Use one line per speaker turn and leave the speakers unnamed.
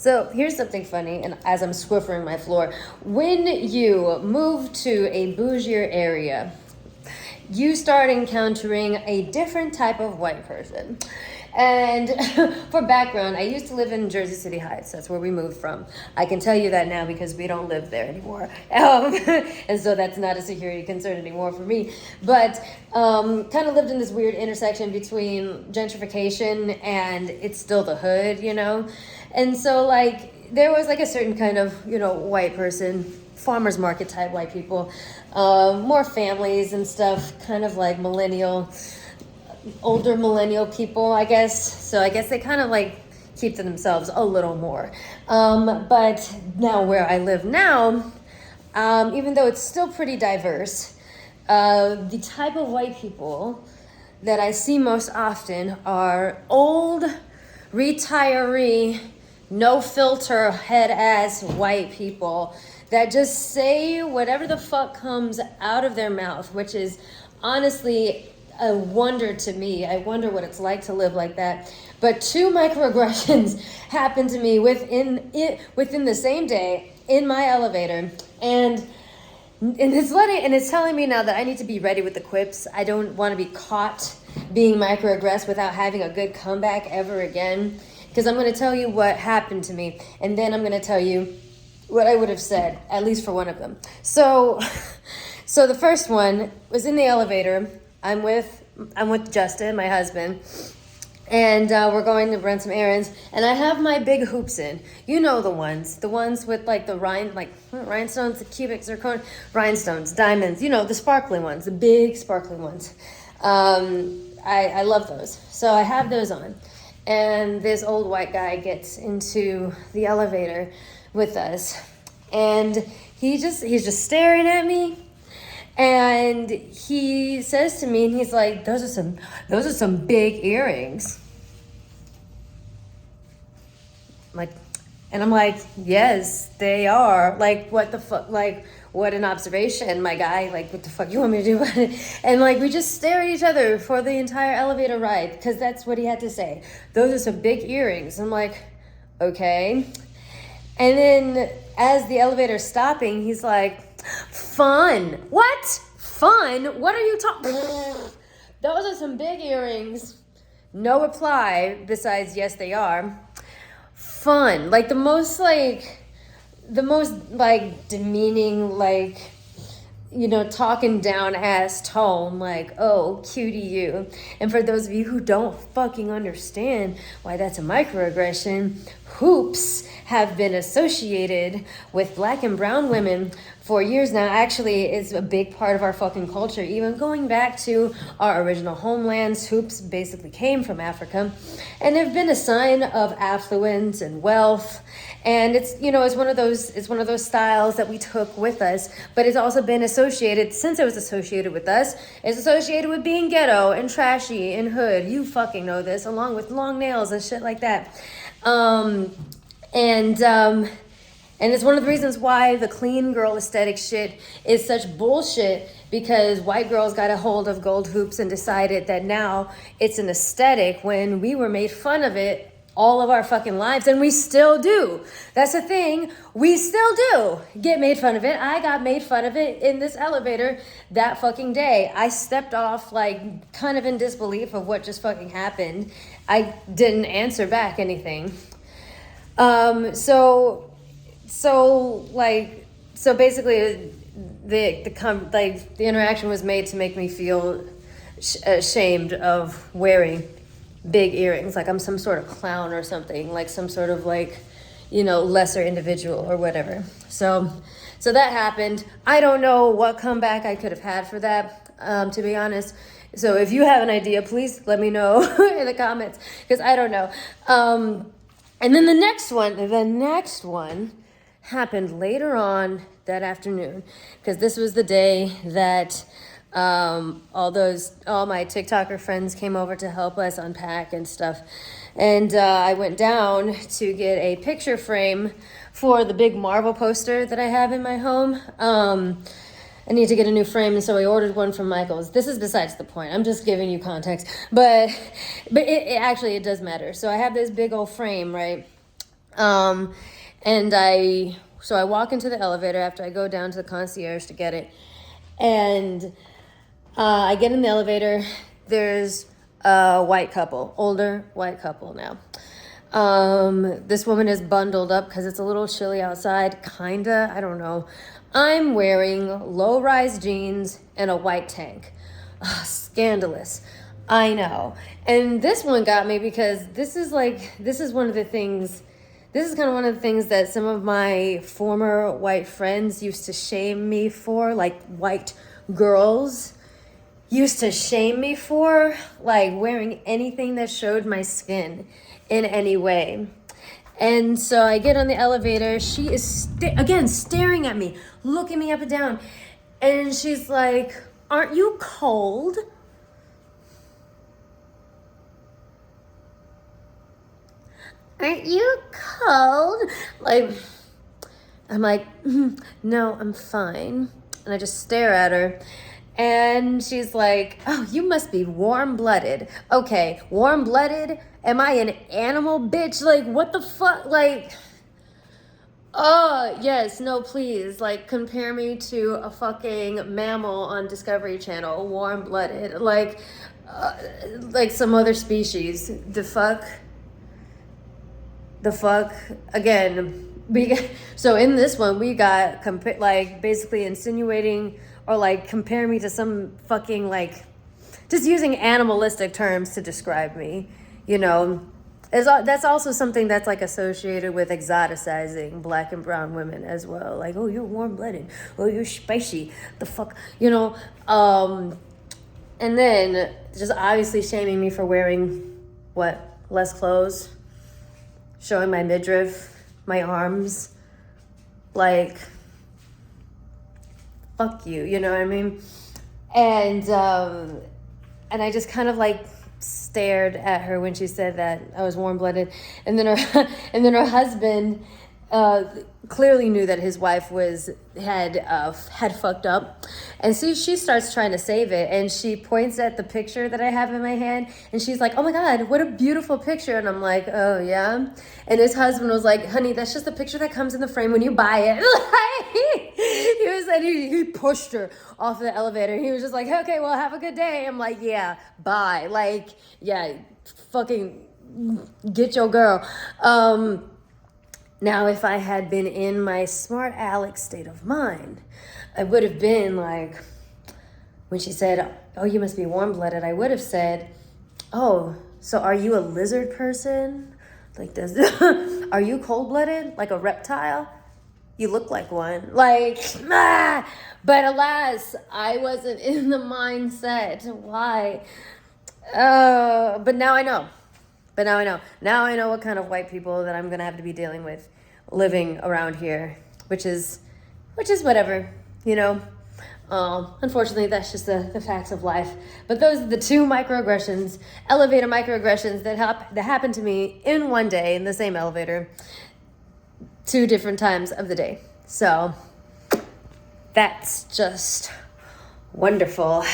So here's something funny, and as I'm swiffering my floor, when you move to a bougier area, you start encountering a different type of white person. And for background, I used to live in Jersey City Heights. That's where we moved from. I can tell you that now because we don't live there anymore. And so that's not a security concern anymore for me. But kind of lived in this weird intersection between gentrification and it's still the hood, you know? And so, like, there was, like, a certain kind of, you know, white person, farmer's market type white people, more families and stuff, kind of like older millennial people, I guess. So I guess they kind of like keep to themselves a little more. But now where I live now, even though it's still pretty diverse, the type of white people that I see most often are old, retiree, no filter, head ass white people that just say whatever the fuck comes out of their mouth, which is honestly a wonder to me. I wonder what it's like to live like that. But 2 microaggressions happened to me within the same day in my elevator, and it's telling me now that I need to be ready with the quips. I don't want to be caught being microaggressed without having a good comeback ever again, because I'm going to tell you what happened to me, and then I'm going to tell you what I would have said, at least for one of them. So the first one was in the elevator. I'm with Justin, my husband, and we're going to run some errands. And I have my big hoops in. You know the ones with like the rhinestones, the cubic zircon rhinestones, diamonds. You know, the sparkly ones, the big sparkly ones. I love those. So I have those on, and this old white guy gets into the elevator with us, and he's just staring at me. And he says to me, and he's like, those are some big earrings. And I'm like, yes, they are. Like, what the fuck? Like, what an observation, my guy. Like, what the fuck you want me to do about it? And like, we just stare at each other for the entire elevator ride, because that's what he had to say. Those are some big earrings. I'm like, okay. And then as the elevator's stopping, he's like, fun. What? Fun? What are you talking? Those are some big earrings. No reply besides yes they are. Fun. Like the most demeaning, like, you know, talking down ass tone, like, oh, cutie you. And for those of you who don't fucking understand why that's a microaggression, hoops have been associated with black and brown women for years now. Actually, it's a big part of our fucking culture. Even going back to our original homelands, hoops basically came from Africa, and they've been a sign of affluence and wealth. And it's, you know, it's one of those styles that we took with us, but it's also been associated, since it was associated with us, it's associated with being ghetto and trashy and hood. You fucking know this, along with long nails and shit like that. And it's one of the reasons why the clean girl aesthetic shit is such bullshit, because white girls got a hold of gold hoops and decided that now it's an aesthetic when we were made fun of it all of our fucking lives, and we still do. That's the thing. We still do get made fun of it. I got made fun of it in this elevator that fucking day. I stepped off, like, kind of in disbelief of what just fucking happened. I didn't answer back anything. So basically the interaction was made to make me feel ashamed of wearing big earrings, like I'm some sort of clown or something, like some sort of, like, you know, lesser individual or whatever. So that happened. I don't know what comeback I could have had for that, to be honest. So if you have an idea, please let me know in the comments, because I don't know. And then the next one happened later on that afternoon, because this was the day that all my TikToker friends came over to help us unpack and stuff. And I went down to get a picture frame for the big Marvel poster that I have in my home. I need to get a new frame, and so I ordered one from Michael's. This is besides the point. I'm just giving you context. But it actually, it does matter. So I have this big old frame, right? Um, so I walk into the elevator after I go down to the concierge to get it. And I get in the elevator. There's a white couple, older white couple now. This woman is bundled up because it's a little chilly outside, kinda, I don't know. I'm wearing low-rise jeans and a white tank. Ugh, scandalous. I know. And this one got me because this is one of the things, this is kind of one of the things that some of my former white friends used to shame me for, like white girls used to shame me for, like wearing anything that showed my skin in any way. And so I get on the elevator. She is again staring at me, looking me up and down. And she's like, "Aren't you cold?" "Aren't you cold?" Like, I'm like, "No, I'm fine." And I just stare at her. And she's like, "Oh, you must be warm-blooded." Okay, warm-blooded? Am I an animal, bitch? Like, what the fuck? Like, oh, yes, no, please. Like, compare me to a fucking mammal on Discovery Channel, warm-blooded. Like some other species. The fuck? Again, so in this one we got like basically insinuating or like compare me to some fucking like just using animalistic terms to describe me, you know. That's also something that's like associated with exoticizing black and brown women as well. Like, "Oh, you're warm-blooded. Oh, you're spicy." The fuck, you know. And then just obviously shaming me for wearing less clothes, showing my midriff, my arms, like, fuck you, you know what I mean? And I just kind of like stared at her when she said that I was warm-blooded. And then her husband clearly knew that his wife had fucked up, and so she starts trying to save it, and she points at the picture that I have in my hand, and she's like, "Oh my God, what a beautiful picture." And I'm like, "Oh yeah." And his husband was like, "Honey, that's just the picture that comes in the frame when you buy it." He pushed her off the elevator. He was just like, "Okay, well, have a good day." I'm like, "Yeah, bye." Like, yeah, fucking get your girl. Now, if I had been in my smart Alex state of mind, I would have been like, when she said, "Oh, you must be warm-blooded," I would have said, "Oh, so are you a lizard person? Like, are you cold-blooded, like a reptile? You look like one." Like, ah! But alas, I wasn't in the mindset. Why? But now I know. Now I know what kind of white people that I'm gonna have to be dealing with living around here, which is whatever, you know. Unfortunately, that's just the facts of life. But those are the two microaggressions, elevator microaggressions that happened to me in one day in the same elevator, 2 different times of the day. So that's just wonderful.